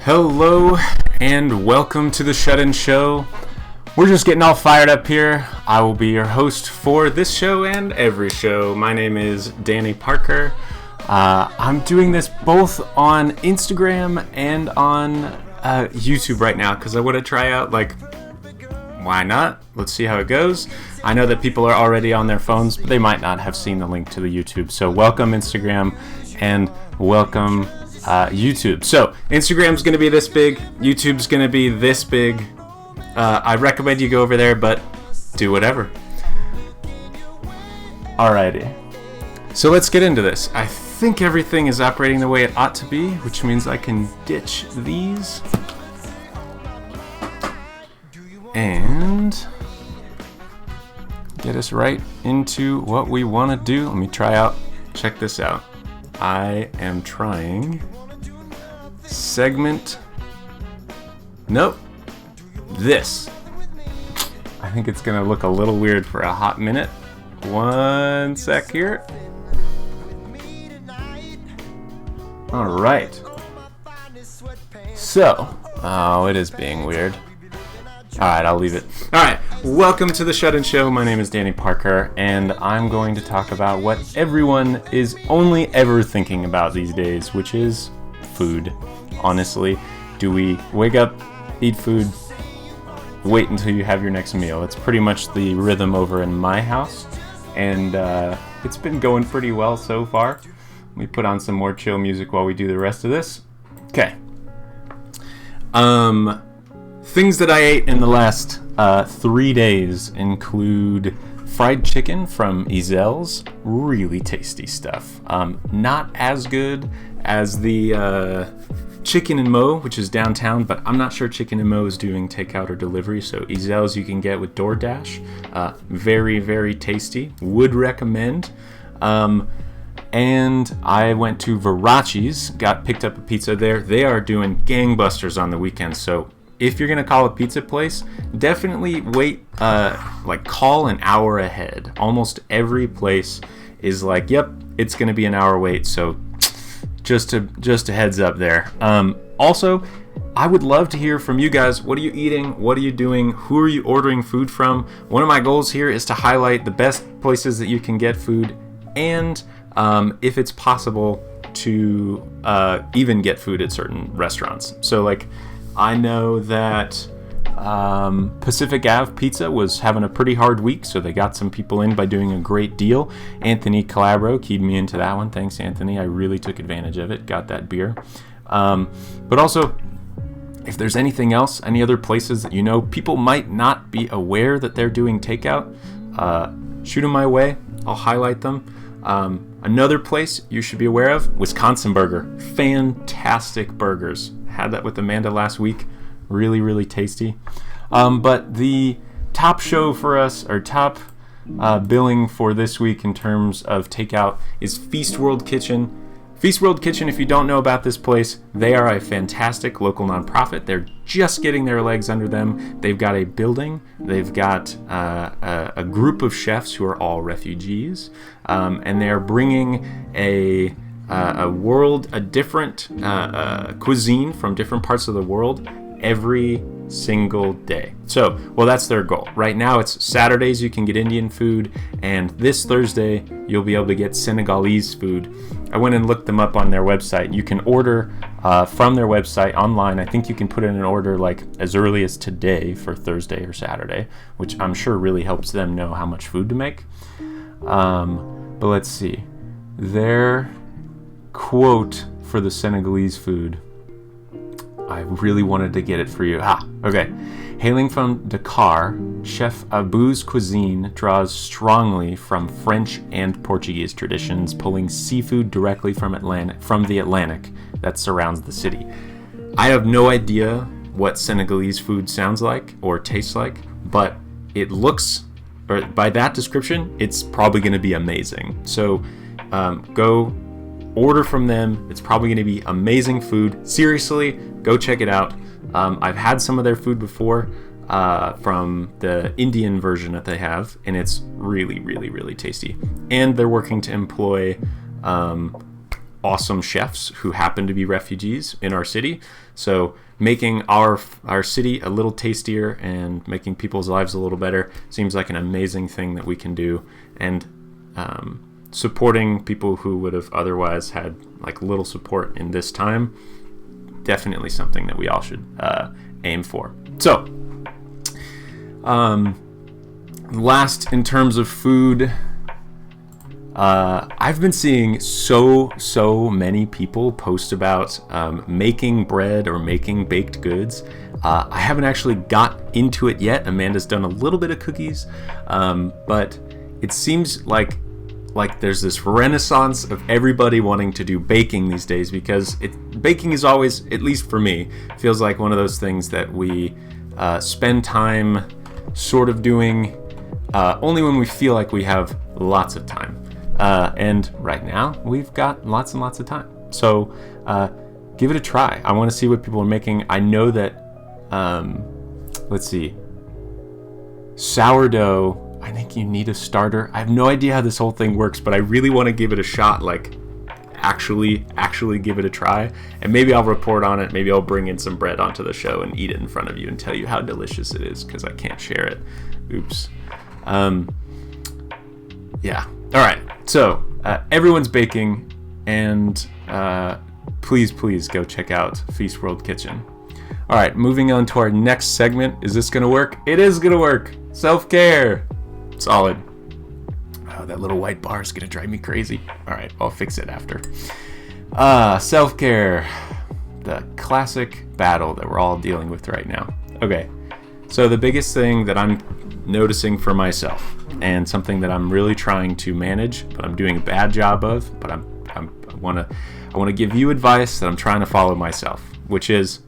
Hello and welcome to the Shut-In Show. We're just getting all fired up here. I will be your host for this show and every show. My name is Danny Parker. I'm doing this both on Instagram and on YouTube right now because I want to try out, why not? Let's see how it goes. I know that people are already on their phones, but they might not have seen the link to the YouTube. So welcome Instagram and welcome YouTube. So Instagram's going to be this big. YouTube's going to be this big. I recommend you go over there, but do whatever. Alrighty. So let's get into this. I think everything is operating the way it ought to be, which means I can ditch these. And get us right into what we want to do. Let me try out. Check this out. I am trying segment. Nope. This. I think it's going to look a little weird for a hot minute. One sec here. All right. So, it is being weird. All right, I'll leave it. All right, welcome to the Shut-In Show. My name is Danny Parker, and I'm going to talk about what everyone is only ever thinking about these days, which is food. Honestly, do we wake up, eat food, wait until you have your next meal? It's pretty much the rhythm over in my house, and it's been going pretty well so far. Let me put on some more chill music while we do the rest of this. Okay. Things that I ate in the last 3 days include fried chicken from Ezel's. Really tasty stuff. Not as good as the Chicken and Mo, which is downtown, but I'm not sure Chicken and Mo is doing takeout or delivery, so Ezel's you can get with DoorDash. Very, very tasty. Would recommend. And I went to Verace's, picked up a pizza there. They are doing gangbusters on the weekends, so if you're going to call a pizza place, definitely wait, call an hour ahead. Almost every place is like, yep, it's going to be an hour wait, so just a heads up there. Also, I would love to hear from you guys. What are you eating? What are you doing? Who are you ordering food from? One of my goals here is to highlight the best places that you can get food, and if it's possible to even get food at certain restaurants. So, I know that Pacific Ave Pizza was having a pretty hard week, so they got some people in by doing a great deal. Anthony Calabro keyed me into that one. Thanks, Anthony. I really took advantage of it. Got that beer. But also, if there's anything else, any other places that you know people might not be aware that they're doing takeout, shoot them my way. I'll highlight them. Another place you should be aware of, Wisconsin Burger. Fantastic burgers. Had that with Amanda last week. Really, really tasty. But the top show for us, or top billing for this week in terms of takeout, is Feast World Kitchen. Feast World Kitchen, if you don't know about this place, they are a fantastic local nonprofit. They're just getting their legs under them. They've got a building. They've got a group of chefs who are all refugees. And they're bringing a different cuisine from different parts of the world every single day. So, that's their goal. Right now it's Saturdays you can get Indian food, and this Thursday you'll be able to get Senegalese food. I went and looked them up on their website. You can order from their website online. I think you can put in an order as early as today for Thursday or Saturday, which I'm sure really helps them know how much food to make. But let's see. Their quote for the Senegalese food, I really wanted to get it for you. Okay. Hailing from Dakar, Chef Abou's cuisine draws strongly from French and Portuguese traditions, pulling seafood directly from the Atlantic that surrounds the city. I have no idea what Senegalese food sounds like or tastes like, but it looks, or by that description, it's probably going to be amazing. So go order from them. It's probably going to be amazing food. Seriously, go check it out. I've had some of their food before from the Indian version that they have, and it's really, really, really tasty. And they're working to employ awesome chefs who happen to be refugees in our city. So making our city a little tastier and making people's lives a little better seems like an amazing thing that we can do. And supporting people who would have otherwise had like little support in this time, definitely something that we all should aim for. So last, in terms of food, I've been seeing so many people post about making bread or making baked goods. I haven't actually got into it yet. Amanda's done a little bit of cookies, but it seems like there's this renaissance of everybody wanting to do baking these days, because baking is always, at least for me, feels like one of those things that we spend time sort of doing only when we feel like we have lots of time. And right now we've got lots and lots of time. So give it a try. I want to see what people are making. I know that, let's see, sourdough, I think you need a starter. I have no idea how this whole thing works, but I really want to give it a shot, like actually give it a try. And maybe I'll report on it. Maybe I'll bring in some bread onto the show and eat it in front of you and tell you how delicious it is, because I can't share it. Oops. Yeah. All right. So everyone's baking, and please go check out Feast World Kitchen. All right, moving on to our next segment. Is this going to work? It is going to work. Self-care. Solid. Oh, that little white bar is going to drive me crazy. All right, I'll fix it after. Self-care. The classic battle that we're all dealing with right now. Okay, so the biggest thing that I'm noticing for myself, and something that I'm really trying to manage, but I'm doing a bad job of, but I want to give you advice that I'm trying to follow myself, which is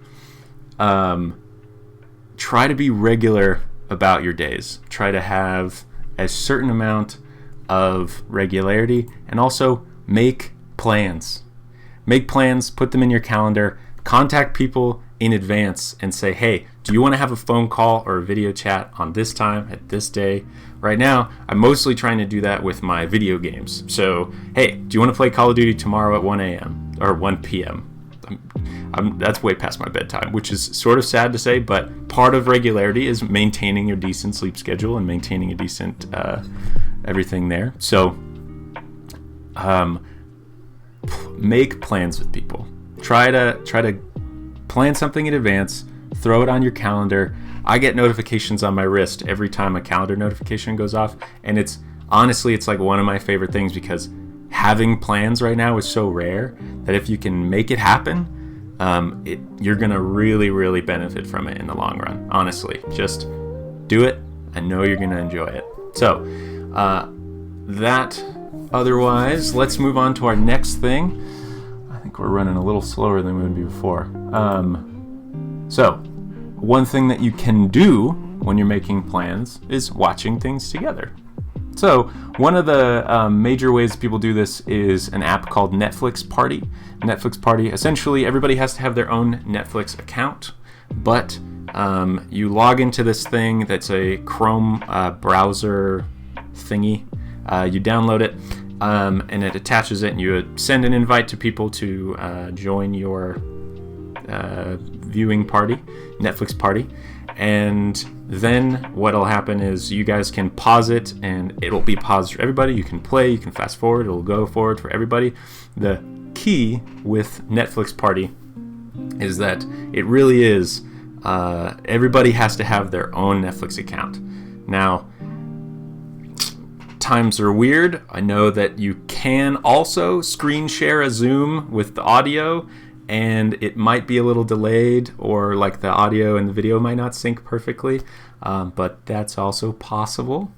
try to be regular about your days. Try to have a certain amount of regularity, and also make plans. Make plans, put them in your calendar, contact people in advance and say, hey, do you want to have a phone call or a video chat on this time at this day? Right now, I'm mostly trying to do that with my video games. So, hey, do you want to play Call of Duty tomorrow at 1 a.m. or 1 p.m.? That's way past my bedtime, which is sort of sad to say, but part of regularity is maintaining a decent sleep schedule and maintaining a decent everything there. So make plans with people. Try to plan something in advance, throw it on your calendar. I get notifications on my wrist every time a calendar notification goes off, and it's like one of my favorite things, because having plans right now is so rare that if you can make it happen, you're gonna really benefit from it in the long run. Honestly, just do it. I know you're gonna enjoy it. So otherwise, let's move on to our next thing. I think we're running a little slower than we would be before. So one thing that you can do when you're making plans is watching things together. So one of the major ways people do this is an app called Netflix Party. Netflix Party, essentially everybody has to have their own Netflix account, but you log into this thing that's a Chrome browser thingy. You download it, and it attaches it, and you send an invite to people to join your viewing party, Netflix Party. And then what'll happen is you guys can pause it, and it'll be paused for everybody. You can play, you can fast forward, it'll go forward for everybody. The key with Netflix Party is that it really is everybody has to have their own Netflix account. Now, times are weird. I know that you can also screen share a Zoom with the audio, and it might be a little delayed, or like the audio and the video might not sync perfectly, but that's also possible.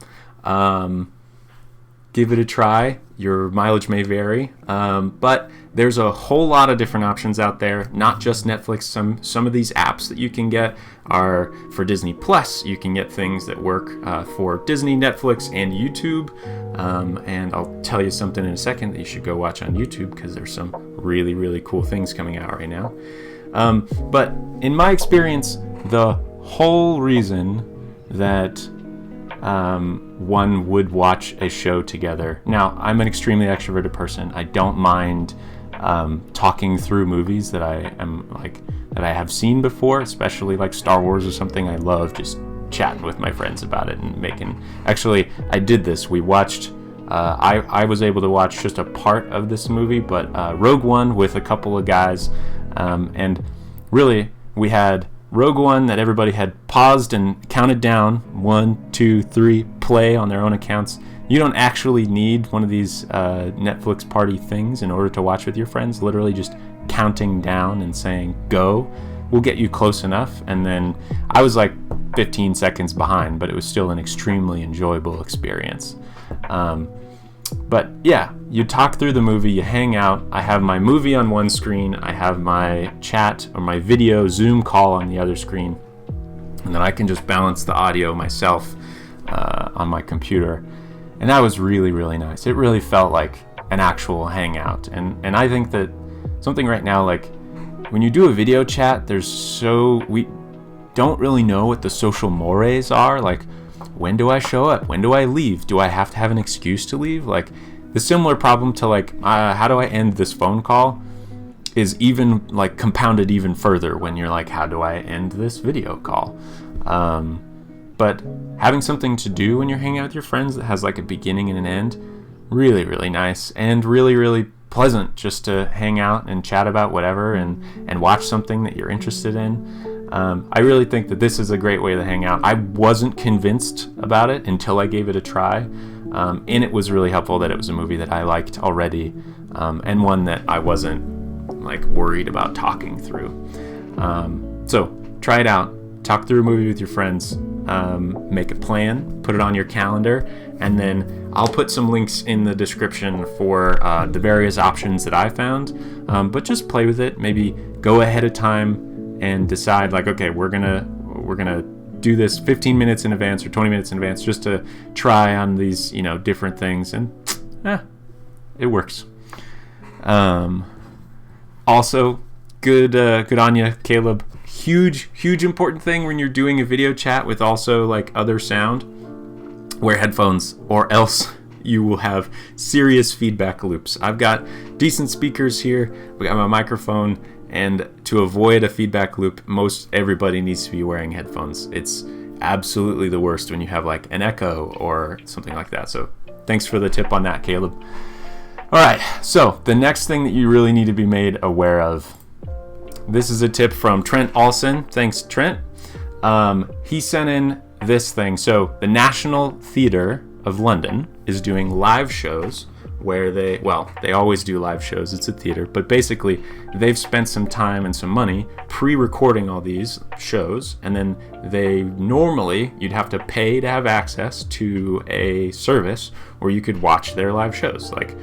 Give it a try. Your mileage may vary, but there's a whole lot of different options out there, not just Netflix. Some of these apps that you can get are for Disney Plus. You can get things that work for Disney, Netflix, and YouTube, and I'll tell you something in a second that you should go watch on YouTube, because there's some really cool things coming out right now. But in my experience, the whole reason that one would watch a show together. Now, I'm an extremely extroverted person. I don't mind talking through movies that I have seen before, especially like Star Wars or something. I love just chatting with my friends about it and actually I did this. We watched I was able to watch just a part of this movie, but Rogue One with a couple of guys, and really we had Rogue One that everybody had paused and counted down 1, 2, 3 play on their own accounts. You don't actually need one of these Netflix party things in order to watch with your friends. Literally just counting down and saying go will get you close enough. And then I was like 15 seconds behind, but it was still an extremely enjoyable experience. But yeah, you talk through the movie, you hang out. I have my movie on one screen, I have my chat or my video Zoom call on the other screen, and then I can just balance the audio myself on my computer. And that was really, really nice. It really felt like an actual hangout. And I think that something right now, like when you do a video chat, we don't really know what the social mores are. Like, when do I show up? When do I leave? Do I have to have an excuse to leave? Like, the similar problem to like, how do I end this phone call is even like compounded even further when you're like, how do I end this video call? But having something to do when you're hanging out with your friends that has like a beginning and an end, really, really nice and really, really pleasant just to hang out and chat about whatever and watch something that you're interested in. I really think that this is a great way to hang out. I wasn't convinced about it until I gave it a try, and it was really helpful that it was a movie that I liked already, and one that I wasn't like worried about talking through. So try it out. Talk through a movie with your friends. Make a plan, put it on your calendar, and then I'll put some links in the description for the various options that I found. But just play with it. Maybe go ahead of time and decide like, okay, we're gonna do this 15 minutes in advance or 20 minutes in advance just to try on these, different things, and it works. Also, good on you, Caleb. Huge important thing when you're doing a video chat with also like other sound, wear headphones, or else you will have serious feedback loops. I've got decent speakers here, we got my microphone, and to avoid a feedback loop, most everybody needs to be wearing headphones. It's absolutely the worst when you have like an echo or something like that. So thanks for the tip on that, Caleb. All right, so the next thing that you really need to be made aware of, this is a tip from Trent Olson. Thanks, Trent. He sent in this thing. So the National Theatre of London is doing live shows where they always do live shows. It's a theater, but basically they've spent some time and some money pre-recording all these shows, and then you'd have to pay to have access to a service where you could watch their live shows. Like,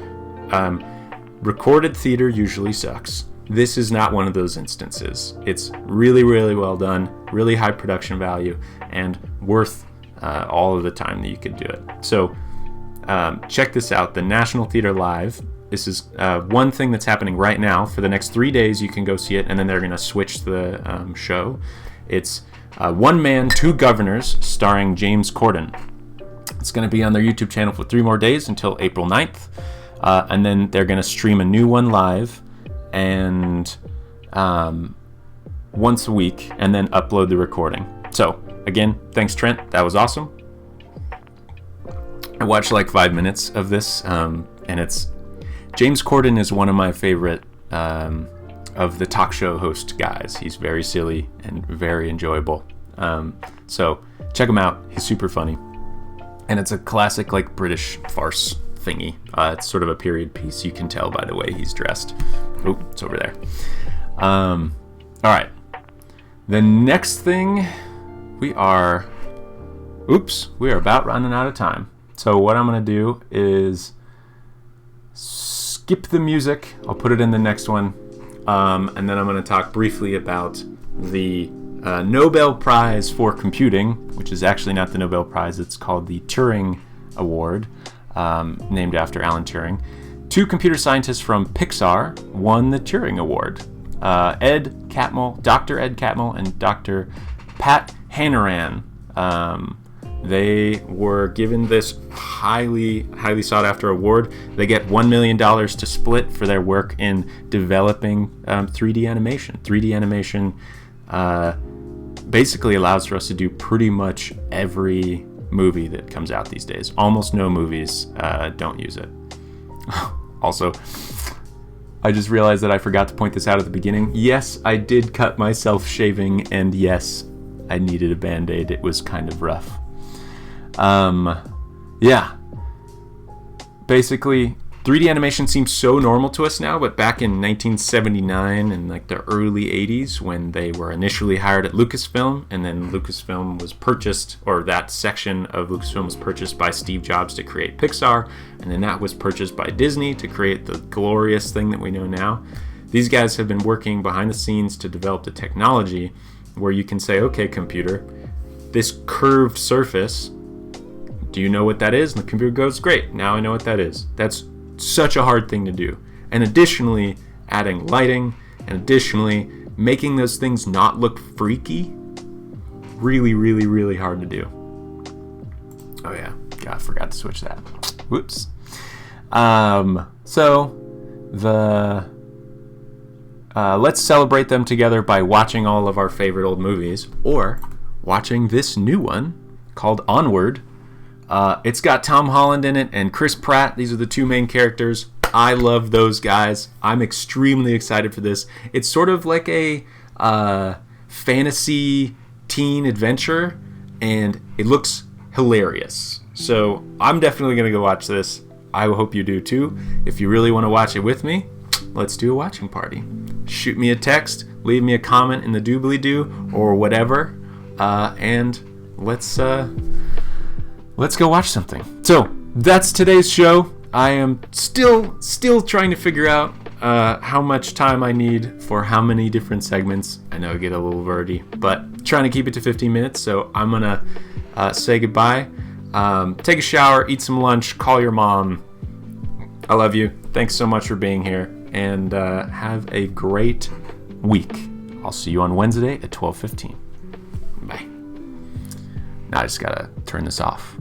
recorded theater usually sucks. This is not one of those instances. It's really, really well done, really high production value, and worth all of the time that you could do it. So check this out, the National Theatre Live. This is one thing that's happening right now. For the next 3 days, you can go see it, and then they're going to switch the show. It's One Man, Two Guvnors, starring James Corden. It's going to be on their YouTube channel for 3 more days until April 9th, and then they're going to stream a new one live and once a week, and then upload the recording. So again, thanks, Trent. That was awesome. I watched like 5 minutes of this, and it's James Corden is one of my favorite of the talk show host guys. He's very silly and very enjoyable. So check him out. He's super funny, and it's a classic like British farce thingy. It's sort of a period piece. You can tell by the way he's dressed. Oh, it's over there. All right. The next thing, we are about running out of time. So what I'm going to do is skip the music. I'll put it in the next one. And then I'm going to talk briefly about the Nobel Prize for Computing, which is actually not the Nobel Prize. It's called the Turing Award, named after Alan Turing. 2 computer scientists from Pixar won the Turing Award. Dr. Ed Catmull and Dr. Pat Hanrahan. They were given this highly sought after award. They get $1 million to split for their work in developing 3D animation. 3D animation basically allows for us to do pretty much every movie that comes out these days. Almost no movies don't use it. Also, I just realized that I forgot to point this out at the beginning. Yes, I did cut myself shaving, and yes, I needed a Band-Aid. It was kind of rough. Yeah. Basically, 3D animation seems so normal to us now, but back in 1979 and like the early 80s, when they were initially hired at Lucasfilm, and then Lucasfilm was purchased, or that section of Lucasfilm was purchased by Steve Jobs to create Pixar, and then that was purchased by Disney to create the glorious thing that we know now. These guys have been working behind the scenes to develop the technology where you can say, okay, computer, this curved surface, do you know what that is? And the computer goes, great, now I know what that is. That's such a hard thing to do. And additionally, adding lighting, and additionally, making those things not look freaky, really, really, really hard to do. Oh yeah, God, I forgot to switch that. Whoops. Let's celebrate them together by watching all of our favorite old movies, or watching this new one called Onward. It's got Tom Holland in it and Chris Pratt. These are the two main characters. I love those guys. I'm extremely excited for this. It's sort of like a fantasy teen adventure, and it looks hilarious. So I'm definitely going to go watch this. I hope you do too. If you really want to watch it with me, let's do a watching party. Shoot me a text, leave me a comment in the doobly-doo or whatever, and let's go watch something. So that's today's show. I am still trying to figure out how much time I need for how many different segments. I know I get a little wordy, but trying to keep it to 15 minutes. So I'm gonna say goodbye. Take a shower, eat some lunch, call your mom. I love you. Thanks so much for being here, and have a great week. I'll see you on Wednesday at 12:15. Bye. Now I just gotta turn this off.